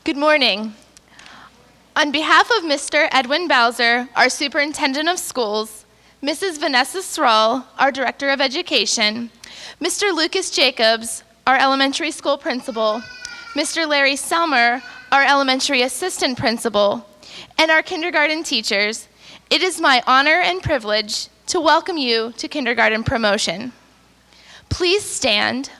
Good morning. On behalf of Mr. Edwin Bowser, our Superintendent of Schools, Mrs. Vanessa Srull, our Director of Education, Mr. Lucas Jacobs, our Elementary School Principal, Mr. Larry Selmer, our Elementary Assistant Principal, and our kindergarten teachers, it is my honor and privilege to welcome you to Kindergarten Promotion. Please stand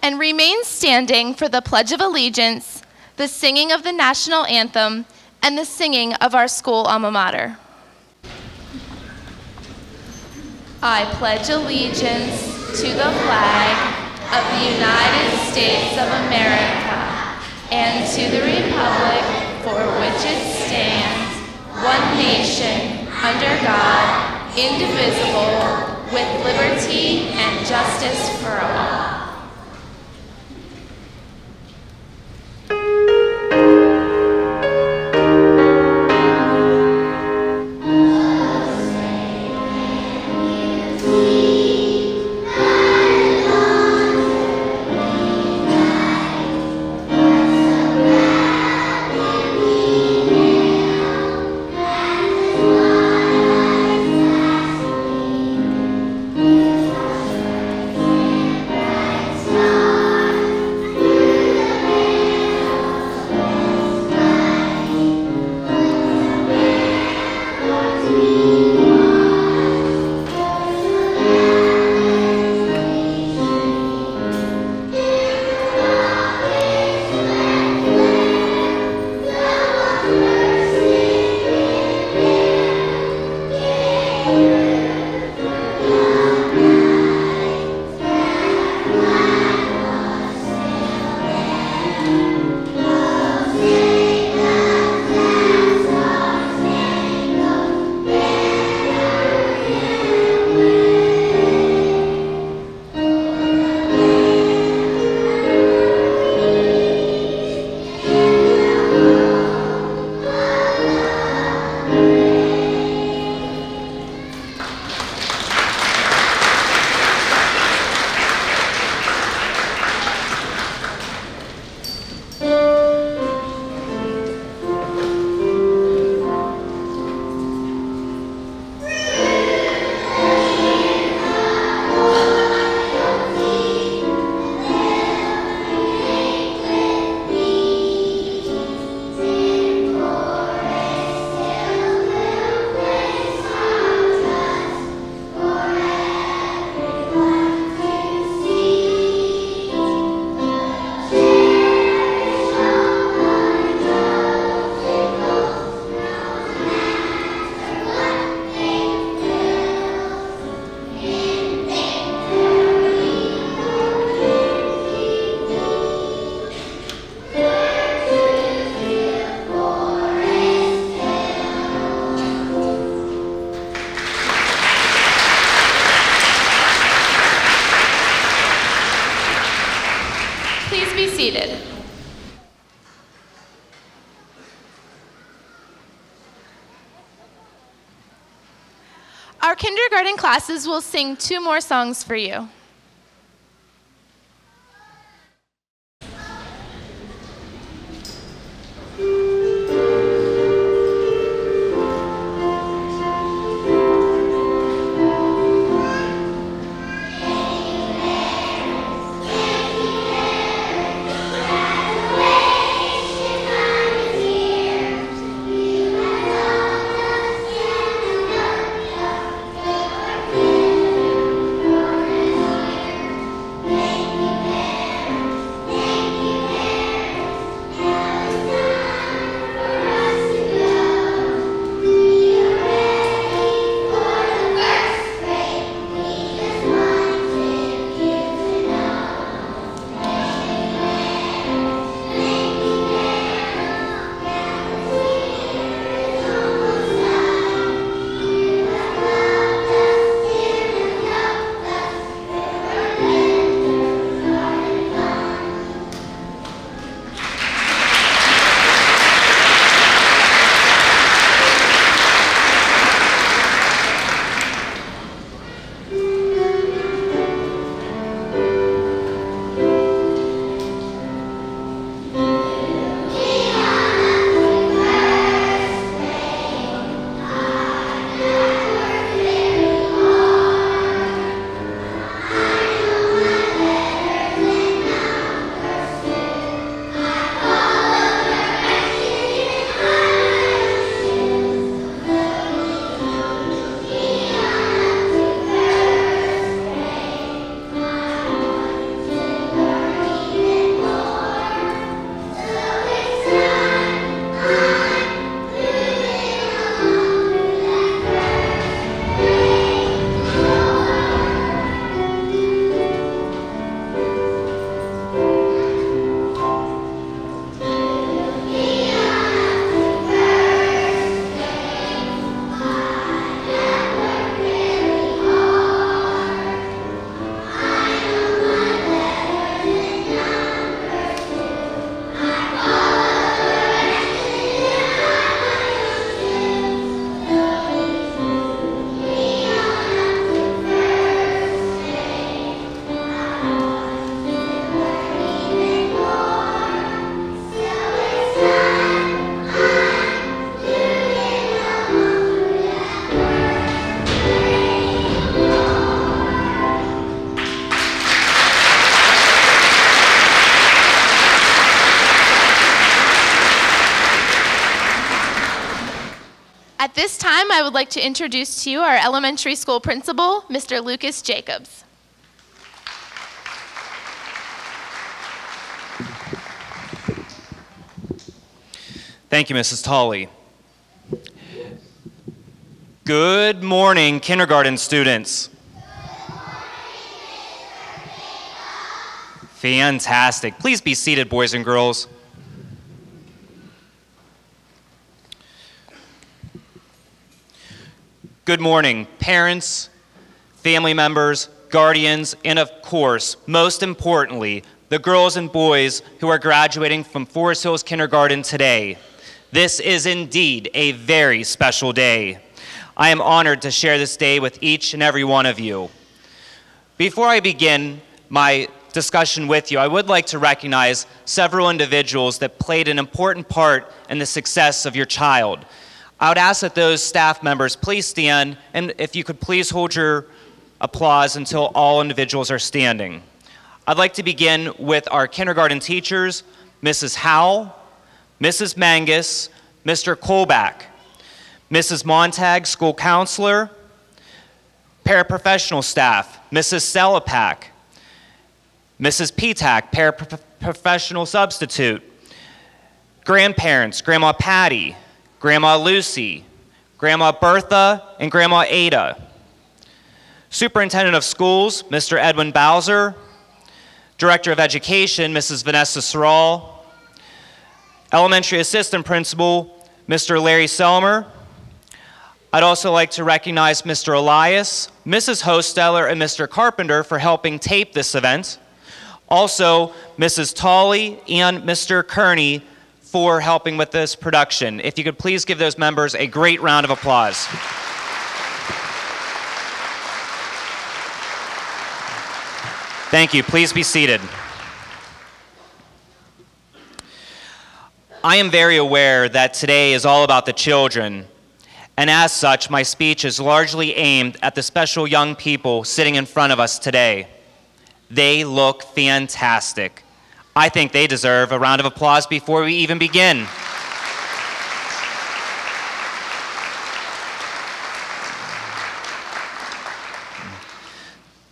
and remain standing for the Pledge of Allegiance, the singing of the National Anthem, and the singing of our school alma mater. I pledge allegiance to the flag of the United States of America and to the republic for which it stands, one nation, under God, indivisible, with liberty and justice for all. Our kindergarten classes will sing 2 more songs for you. Thank you. this time, I would like to introduce to you our elementary school principal, Mr. Lucas Jacobs. Thank you, Mrs. Tolley. Good morning, kindergarten students. Fantastic. Please be seated, boys and girls. Good morning, parents, family members, guardians, and of course, most importantly, the girls and boys who are graduating from Forest Hills Kindergarten today. This is indeed a very special day. I am honored to share this day with each and every one of you. Before I begin my discussion with you, I would like to recognize several individuals that played an important part in the success of your child. I would ask that those staff members please stand, and if you could please hold your applause until all individuals are standing. I'd like to begin with our kindergarten teachers, Mrs. Howell, Mrs. Mangus, Mr. Kolbach, Mrs. Montag, school counselor, paraprofessional staff, Mrs. Selapak, Mrs. Petak, paraprofessional substitute, grandparents, Grandma Patty, Grandma Lucy, Grandma Bertha, and Grandma Ada, Superintendent of Schools, Mr. Edwin Bowser, Director of Education, Mrs. Vanessa Sorrell, Elementary Assistant Principal, Mr. Larry Selmer. I'd also like to recognize Mr. Elias, Mrs. Hosteller, and Mr. Carpenter for helping tape this event. Also, Mrs. Tolley and Mr. Kearney for helping with this production. If you could please give those members a great round of applause. Thank you. Please be seated. I am very aware that today is all about the children, and as such, my speech is largely aimed at the special young people sitting in front of us today. They look fantastic. I think they deserve a round of applause before we even begin.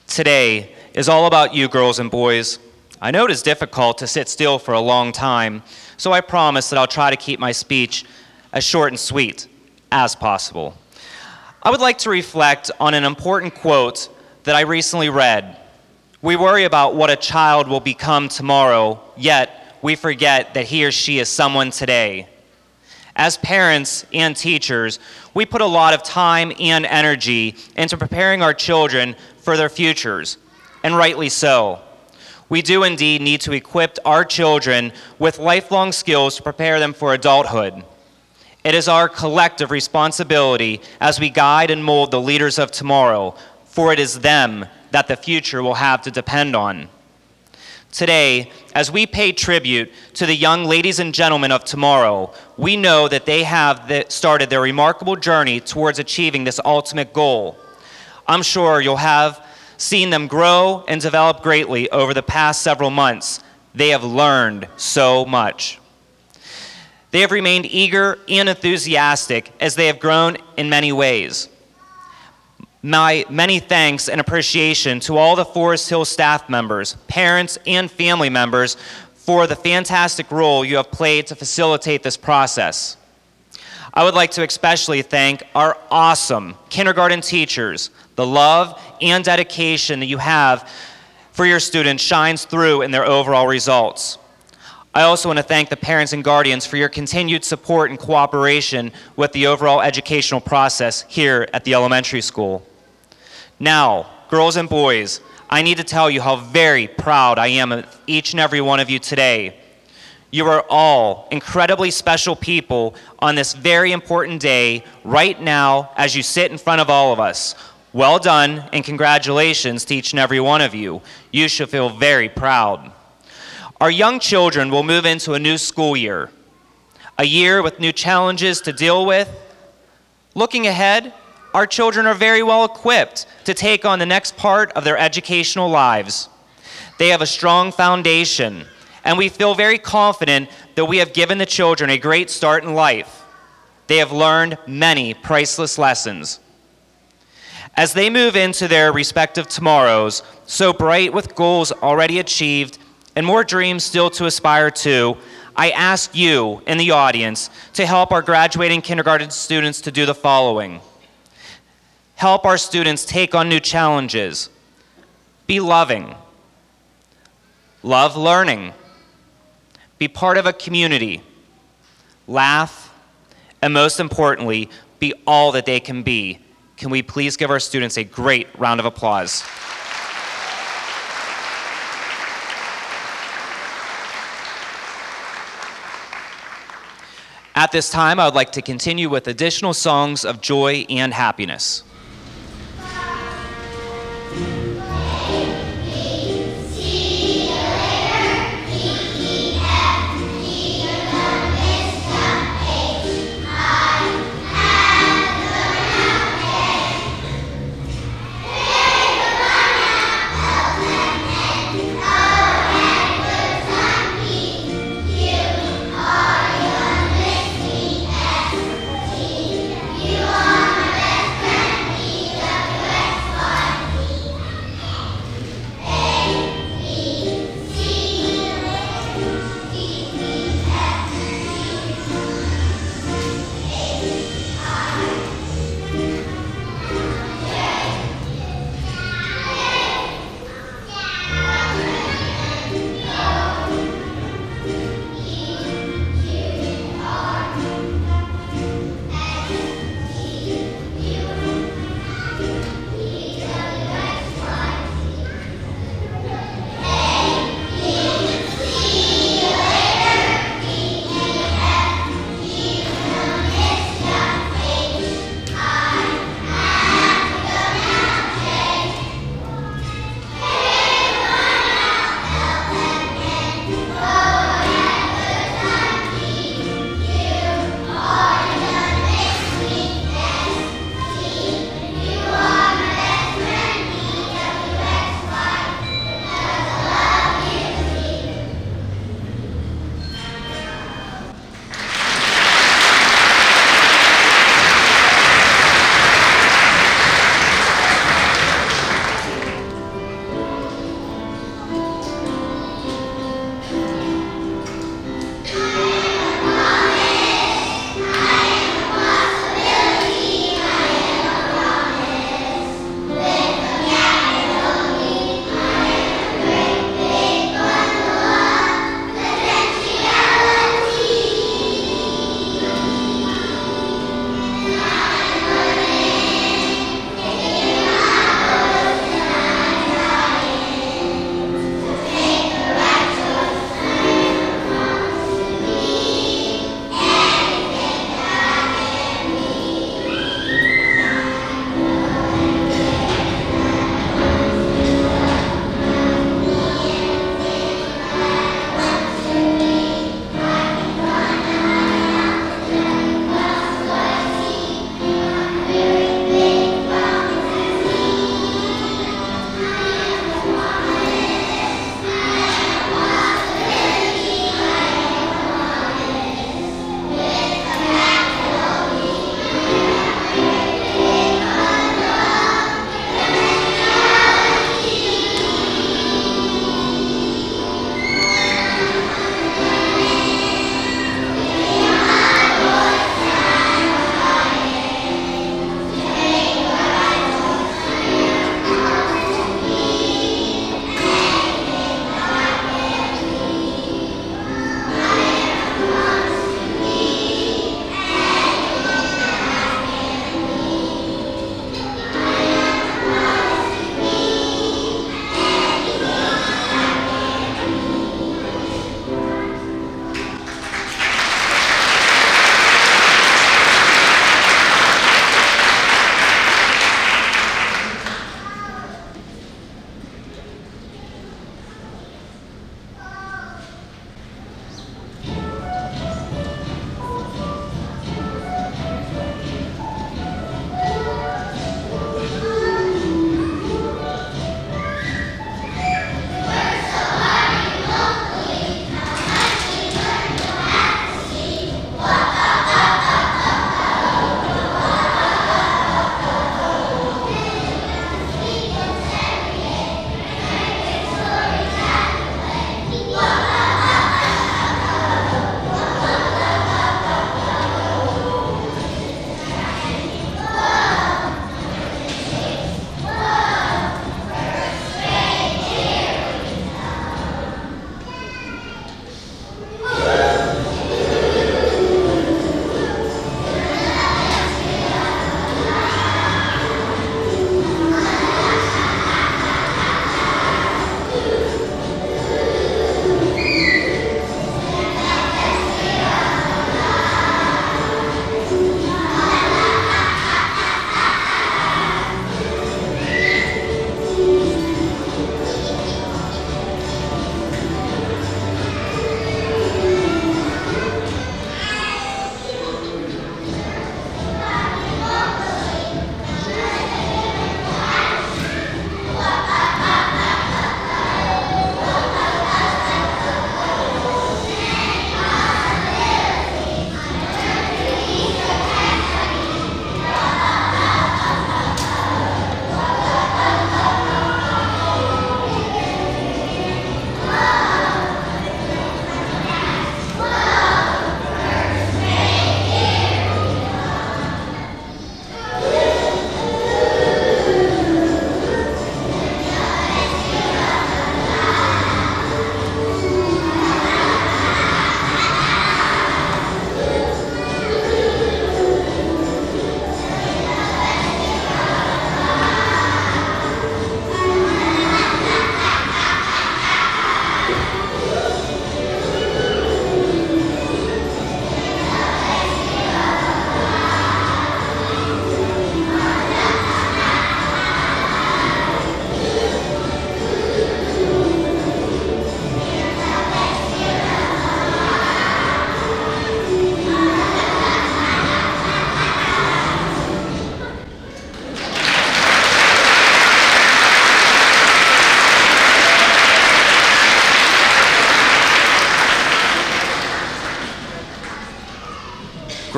Today is all about you, girls and boys. I know it is difficult to sit still for a long time, so I promise that I'll try to keep my speech as short and sweet as possible. I would like to reflect on an important quote that I recently read. We worry about what a child will become tomorrow, yet we forget that he or she is someone today. As parents and teachers, we put a lot of time and energy into preparing our children for their futures, and rightly so. We do indeed need to equip our children with lifelong skills to prepare them for adulthood. It is our collective responsibility as we guide and mold the leaders of tomorrow, for it is them that the future will have to depend on. Today, as we pay tribute to the young ladies and gentlemen of tomorrow, we know that they have started their remarkable journey towards achieving this ultimate goal. I'm sure you'll have seen them grow and develop greatly over the past several months. They have learned so much. They have remained eager and enthusiastic as they have grown in many ways. My many thanks and appreciation to all the Forest Hill staff members, parents, and family members for the fantastic role you have played to facilitate this process. I would like to especially thank our awesome kindergarten teachers. The love and dedication that you have for your students shines through in their overall results. I also want to thank the parents and guardians for your continued support and cooperation with the overall educational process here at the elementary school. Now, girls and boys, I need to tell you how very proud I am of each and every one of you today. You are all incredibly special people on this very important day right now as you sit in front of all of us. Well done and congratulations to each and every one of you. You should feel very proud. Our young children will move into a new school year, a year with new challenges to deal with. Looking ahead, our children are very well equipped to take on the next part of their educational lives. They have a strong foundation, and we feel very confident that we have given the children a great start in life. They have learned many priceless lessons. As they move into their respective tomorrows, so bright with goals already achieved and more dreams still to aspire to, I ask you in the audience to help our graduating kindergarten students to do the following. Help our students take on new challenges. Be loving. Love learning. Be part of a community. Laugh. And most importantly, be all that they can be. Can we please give our students a great round of applause? At this time, I would like to continue with additional songs of joy and happiness. You are my best friend.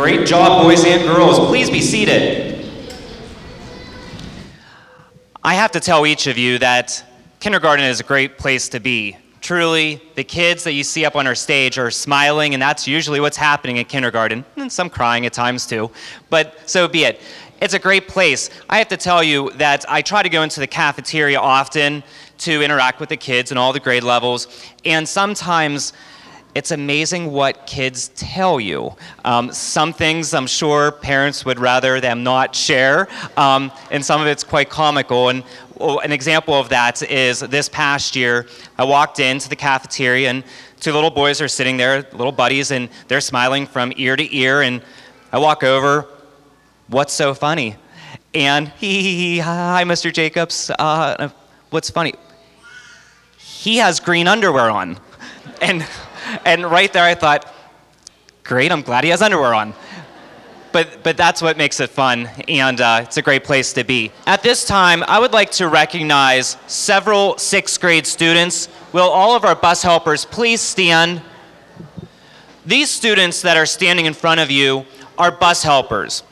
Great job, boys and girls. Please be seated. I have to tell each of you that kindergarten is a great place to be. Truly, the kids that you see up on our stage are smiling, and that's usually what's happening in kindergarten, and some crying at times too, but so be it. It's a great place. I have to tell you that I try to go into the cafeteria often to interact with the kids in all the grade levels, and sometimes it's amazing what kids tell you. Some things I'm sure parents would rather them not share, and some of it's quite comical. And an example of that is this past year, I walked into the cafeteria and two little boys are sitting there, little buddies, and they're smiling from ear to ear. And I walk over, what's so funny? And hi, Mr. Jacobs. What's funny? He has green underwear on. And right there I thought, great, I'm glad he has underwear on. But that's what makes it fun, and it's a great place to be. At this time, I would like to recognize several sixth grade students. Will all of our bus helpers please stand? These students that are standing in front of you are bus helpers.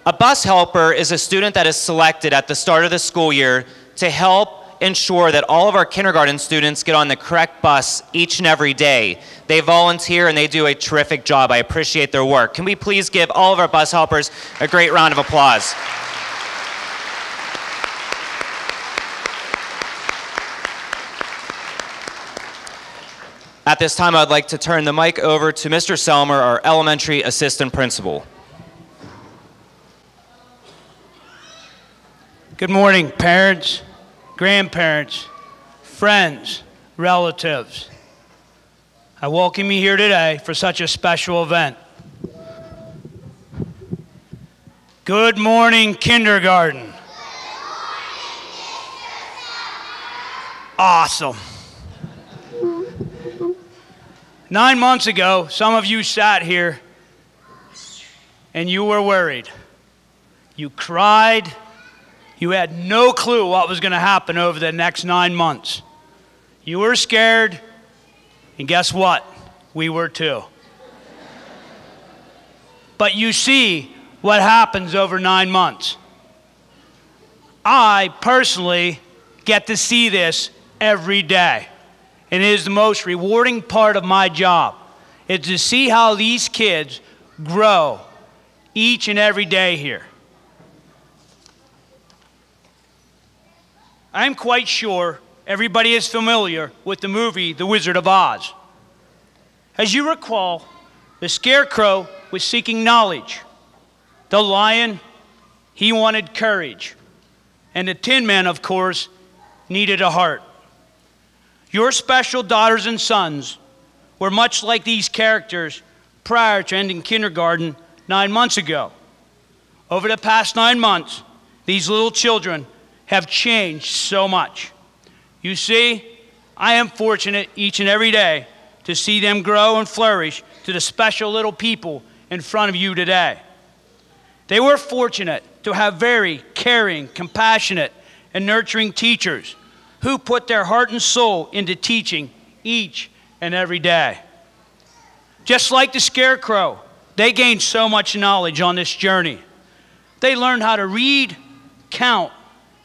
A bus helper is a student that is selected at the start of the school year to help ensure that all of our kindergarten students get on the correct bus each and every day. They volunteer and they do a terrific job. I appreciate their work. Can we please give all of our bus helpers a great round of applause? At this time, I'd like to turn the mic over to Mr. Selmer, our elementary assistant principal. Good morning, parents, grandparents, friends, relatives. I welcome you here today for such a special event. Good morning, kindergarten. Awesome. 9 months ago, some of you sat here and you were worried. You cried. You had no clue what was going to happen over the next 9 months. You were scared, and guess what? We were too. But you see what happens over 9 months. I personally get to see this every day, and it is the most rewarding part of my job, is to see how these kids grow each and every day here. I'm quite sure everybody is familiar with the movie The Wizard of Oz. As you recall, the Scarecrow was seeking knowledge. The lion, he wanted courage. And the Tin Man, of course, needed a heart. Your special daughters and sons were much like these characters prior to ending kindergarten 9 months ago. Over the past 9 months, these little children have changed so much. You see, I am fortunate each and every day to see them grow and flourish to the special little people in front of you today. They were fortunate to have very caring, compassionate, and nurturing teachers who put their heart and soul into teaching each and every day. Just like the Scarecrow, they gained so much knowledge on this journey. They learned how to read, count,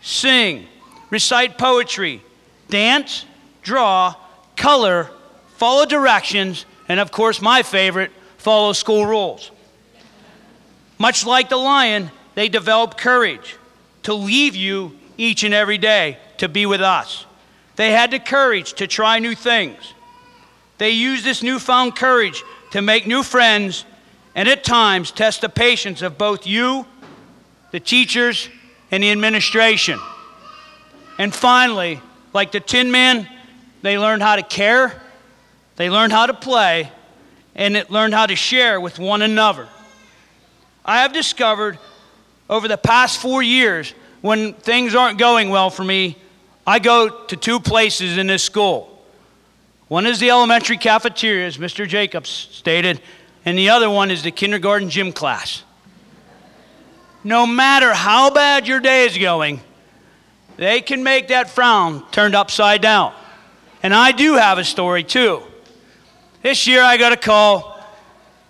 sing, recite poetry, dance, draw, color, follow directions, and of course my favorite, follow school rules. Much like the lion, they developed courage to leave you each and every day to be with us. They had the courage to try new things. They used this newfound courage to make new friends and at times test the patience of both you, the teachers, and the administration. And finally, like the Tin Man, they learned how to care, they learned how to play, and it learned how to share with one another. I have discovered over the past 4 years, when things aren't going well for me, I go to 2 places in this school. One is the elementary cafeteria, as Mr. Jacobs stated, and the other one is the kindergarten gym class. No matter how bad your day is going, they can make that frown turned upside down. And I do have a story too. This year I got a call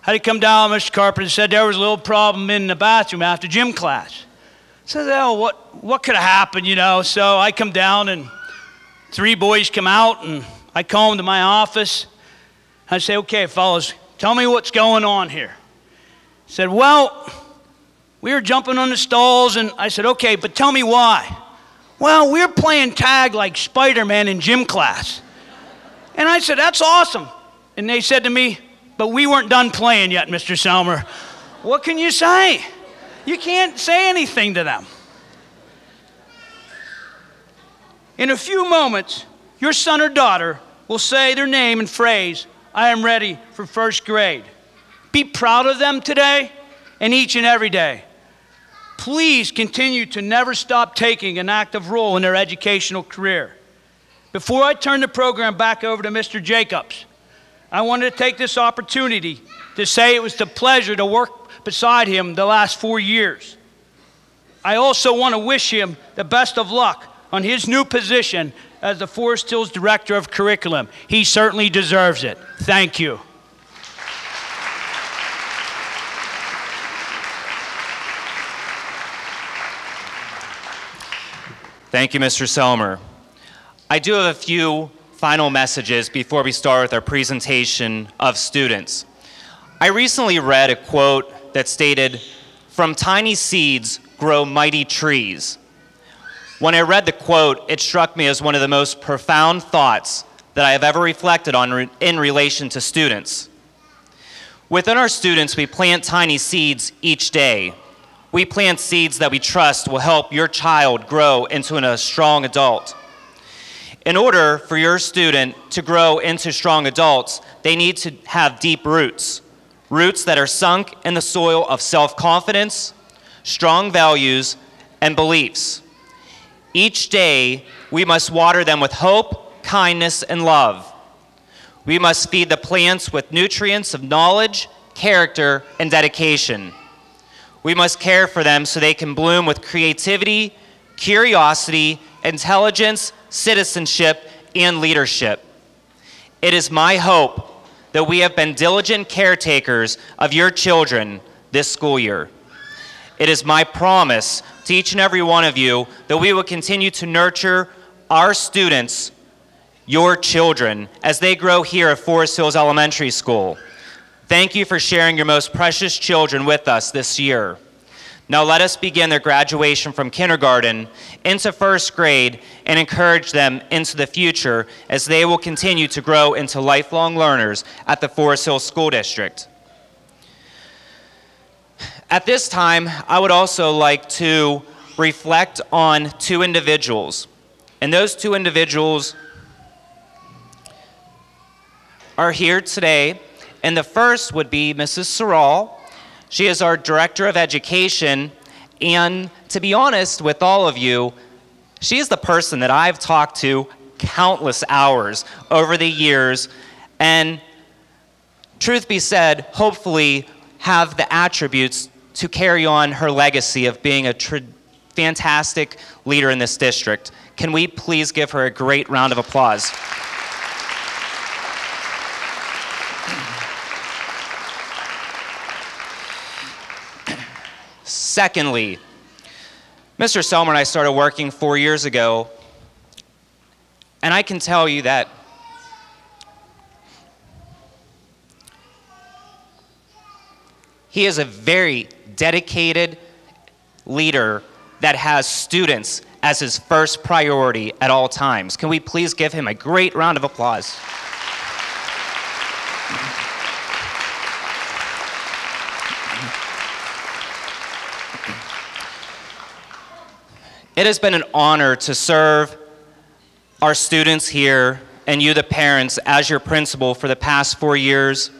had to come down. Mr. Carpenter said there was a little problem in the bathroom after gym class. I said, oh, what could have happened, you know? So I come down, and 3 boys come out, and I call them to my office. I say, okay, fellas, tell me what's going on here. He said, well, we were jumping on the stalls, and I said, okay, but tell me why. Well, we were playing tag like Spider-Man in gym class. And I said, that's awesome. And they said to me, but we weren't done playing yet, Mr. Selmer. What can you say? You can't say anything to them. In a few moments, your son or daughter will say their name and phrase, I am ready for first grade. Be proud of them today and each and every day. Please continue to never stop taking an active role in their educational career. Before I turn the program back over to Mr. Jacobs, I wanted to take this opportunity to say it was a pleasure to work beside him the last 4 years. I also want to wish him the best of luck on his new position as the Forest Hills Director of Curriculum. He certainly deserves it. Thank you. Thank you, Mr. Selmer. I do have a few final messages before we start with our presentation of students. I recently read a quote that stated, "From tiny seeds grow mighty trees." When I read the quote, it struck me as one of the most profound thoughts that I have ever reflected on in relation to students. Within our students, we plant tiny seeds each day. We plant seeds that we trust will help your child grow into a strong adult. In order for your student to grow into strong adults, they need to have deep roots, roots that are sunk in the soil of self-confidence, strong values, and beliefs. Each day, we must water them with hope, kindness, and love. We must feed the plants with nutrients of knowledge, character, and dedication. We must care for them so they can bloom with creativity, curiosity, intelligence, citizenship, and leadership. It is my hope that we have been diligent caretakers of your children this school year. It is my promise to each and every one of you that we will continue to nurture our students, your children, as they grow here at Forest Hills Elementary School. Thank you for sharing your most precious children with us this year. Now let us begin their graduation from kindergarten into first grade and encourage them into the future as they will continue to grow into lifelong learners at the Forest Hills School District. At this time, I would also like to reflect on 2 individuals. And those 2 individuals are here today. And the first would be Mrs. Sorrell. She is our Director of Education. And to be honest with all of you, she is the person that I've talked to countless hours over the years. And truth be said, hopefully have the attributes to carry on her legacy of being a fantastic leader in this district. Can we please give her a great round of applause? Secondly, Mr. Selmer and I started working 4 years ago, and I can tell you that he is a very dedicated leader that has students as his first priority at all times. Can we please give him a great round of applause? It has been an honor to serve our students here and you, the parents, as your principal for the past 4 years,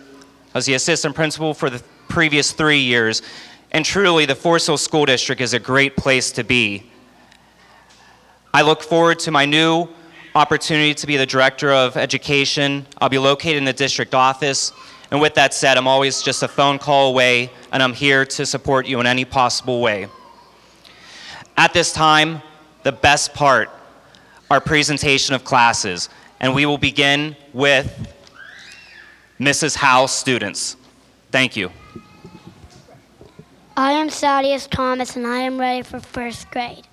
as the assistant principal for the previous 3 years, and truly the Forest Hills School District is a great place to be. I look forward to my new opportunity to be the Director of Education. I'll be located in the district office, and with that said, I'm always just a phone call away, and I'm here to support you in any possible way. At this time, the best part, our presentation of classes, and we will begin with Mrs. Howe's students. Thank you. I am Thaddeus Thomas, and I am ready for first grade.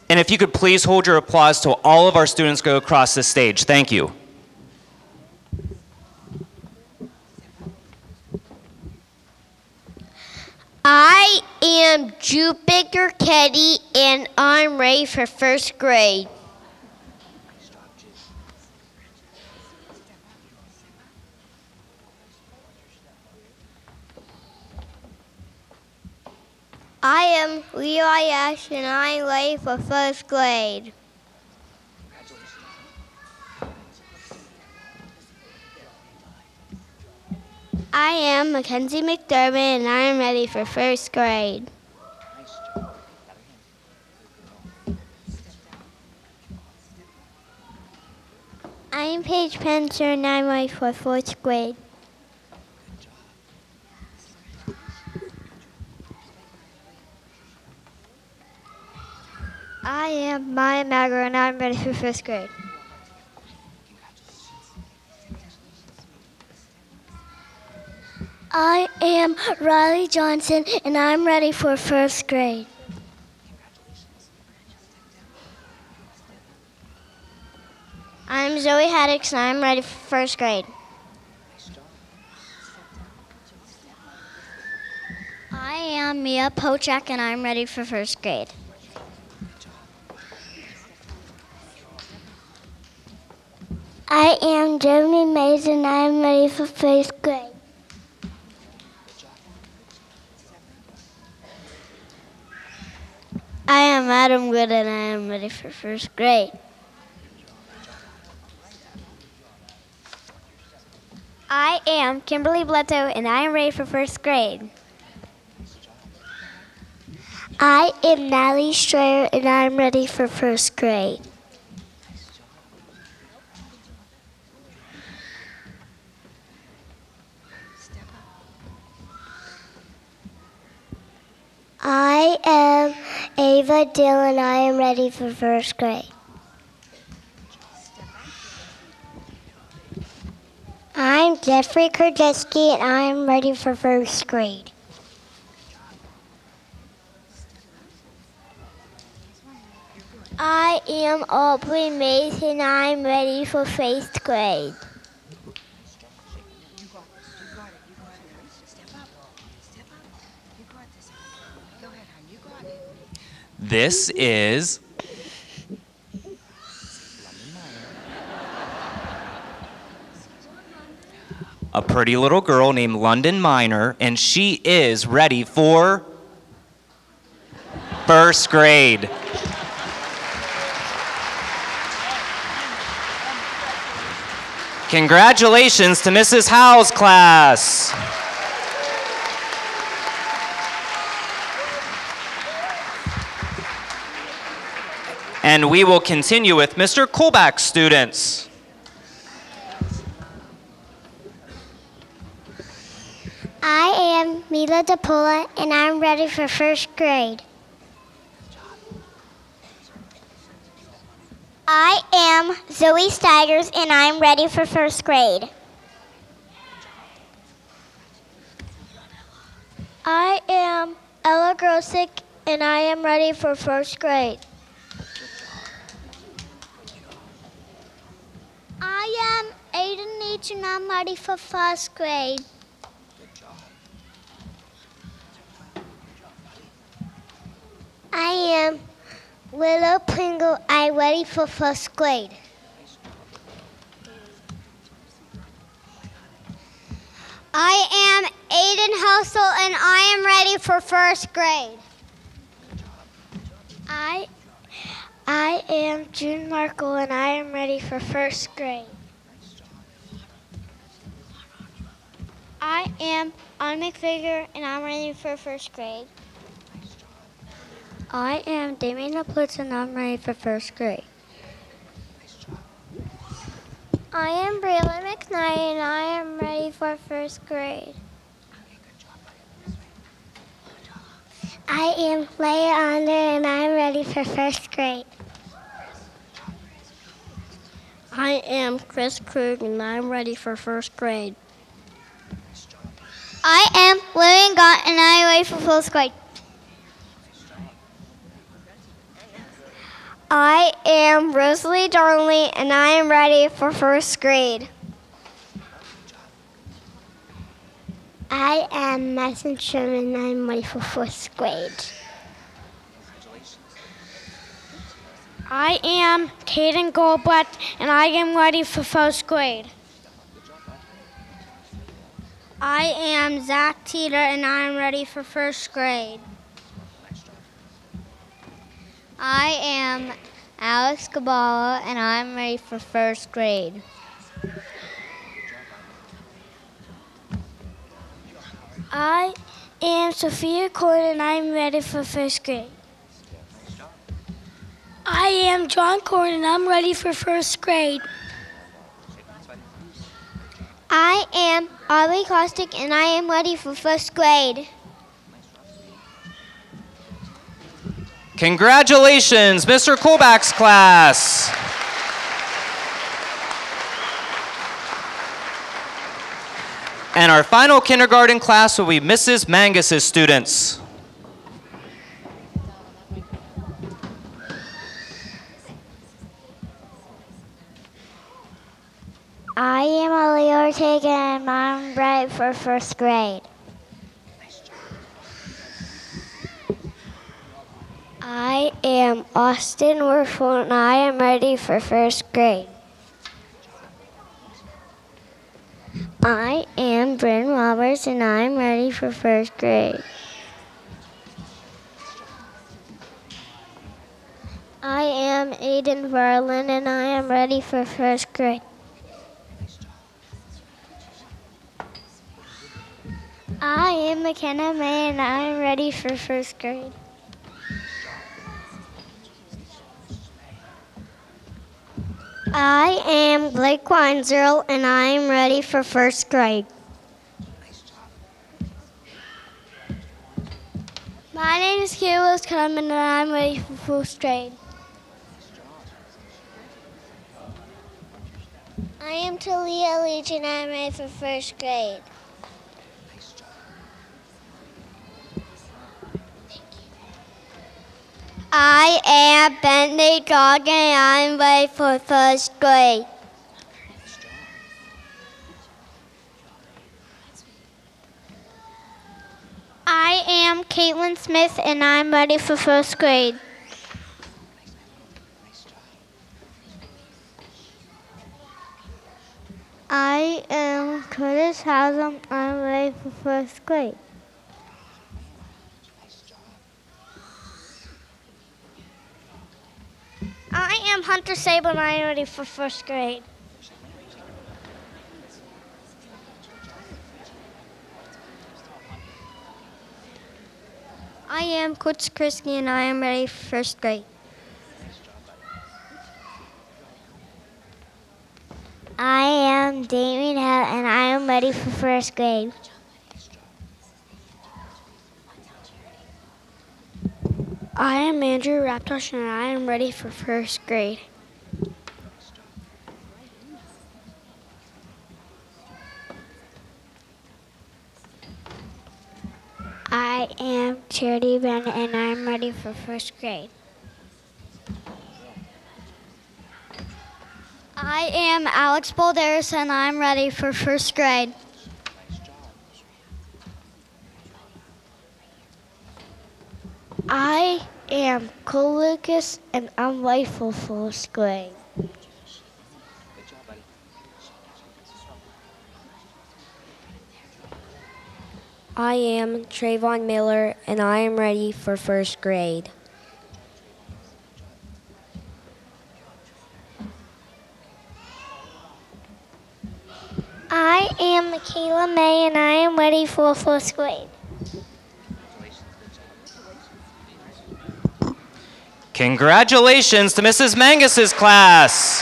And if you could please hold your applause till all of our students go across this stage. Thank you. I am Jupiter Keddy, and I'm ready for first grade. I am Levi Ash, and I'm ready for first grade. I am Mackenzie McDermott, and I am ready for first grade. I am Paige Pencer, and I'm ready for fourth grade. I am Maya Magro, and I'm ready for first grade. I am Riley Johnson, and I'm ready for first grade. I'm Zoe Haddix, and I'm ready for first grade. I am Mia Pochak, and I'm ready for first grade. I am Jeremy Mays, and I'm ready for first grade. I am Adam Good, and I am ready for first grade. I am Kimberly Bledsoe, and I am ready for first grade. I am Natalie Strayer, and I am ready for first grade. I am Ava Dill, and I am ready for first grade. I'm Jeffrey Krajewski, and I am ready for first grade. I am Aubrey Mays, and I am ready for first grade. This is a pretty little girl named London Minor, and she is ready for first grade. Congratulations to Mrs. Howe's class. And we will continue with Mr. Kulbach's students. I am Mila DePola, and I'm ready for first grade. I am Zoe Steigers, and I'm ready for first grade. I am Ella Grosick, and I am ready for first grade. I am Aiden Leach, and I'm ready for first grade. I am Willow Pringle. I'm ready for first grade. I am Aiden Hustle, and I am ready for first grade. I am June Markle, and I am ready for first grade. I am Ann McFigure, and I'm ready for first grade. I am Damien Laplitz, and I'm ready for first grade. I am Braylon McKnight, and I am ready for first grade. I am Leia Onder, and I'm ready for first grade. I am Chris Krug, and I'm ready for first grade. I am Lillian Gott, and I am ready for first grade. I am Rosalie Darnley, and I am ready for first grade. I am Madison Sherman, and I'm ready for first grade. I am Caden Goldblatt, and I am ready for first grade. I am Zach Teeter, and I am ready for first grade. I am Alex Kabala, and I am ready for first grade. I am Sophia Cord, and I am ready for first grade. I am John Cord, and I'm ready for first grade. I am Aubrey Kostick, and I am ready for first grade. Congratulations, Mr. Colback's class. And our final kindergarten class will be Mrs. Mangus's students. I am Aaliyah Ortega, and I'm ready for first grade. I am Austin Werfel, and I am ready for first grade. I am Bryn Roberts, and I am ready for first grade. I am Aiden Verlin, and I am ready for first grade. I am McKenna May, and I am ready for first grade. I am Blake Weinzierl, and I am ready for first grade. My name is Kayla Cunman, and I'm ready for first grade. I am Talia Leach, and I'm ready for first grade. I am Bentley Gog, and I'm ready for first grade. I am Caitlin Smith, and I'm ready for first grade. I am Curtis Haslam, I'm ready for first grade. I am Hunter Sable, and I am ready for first grade. I am Coach Krisky, and I am ready for first grade. I am Damien Hill, and I am ready for first grade. I am Andrew Raptosh, and I am ready for first grade. I am Charity Bennett, and I am ready for first grade. I am Alex Balderas, and I am ready for first grade. I am Cole Lucas, and I'm ready for first grade. I am Trayvon Miller, and I am ready for first grade. I am Michaela May, and I am ready for first grade. Congratulations to Mrs. Mangus's class.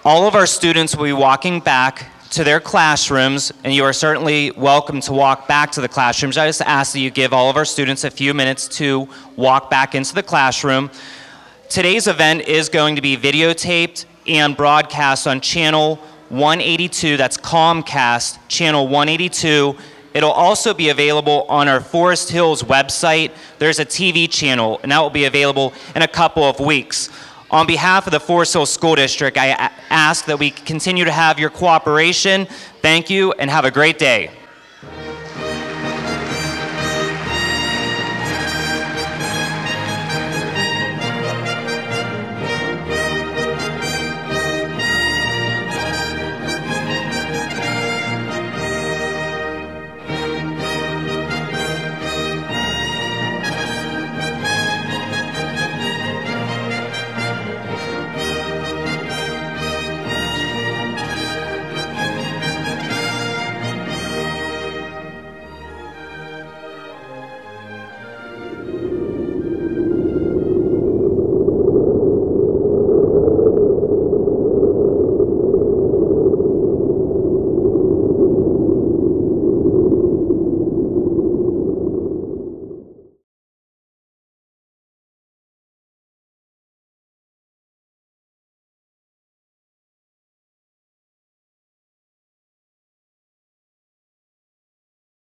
All of our students will be walking back to their classrooms, and you are certainly welcome to walk back to the classrooms. I just ask that you give all of our students a few minutes to walk back into the classroom. Today's event is going to be videotaped and broadcast on channel 182, that's Comcast, channel 182. It'll also be available on our Forest Hills website. There's a TV channel, and that will be available in a couple of weeks. On behalf of the Forest Hills School District, I ask that we continue to have your cooperation. Thank you, and have a great day.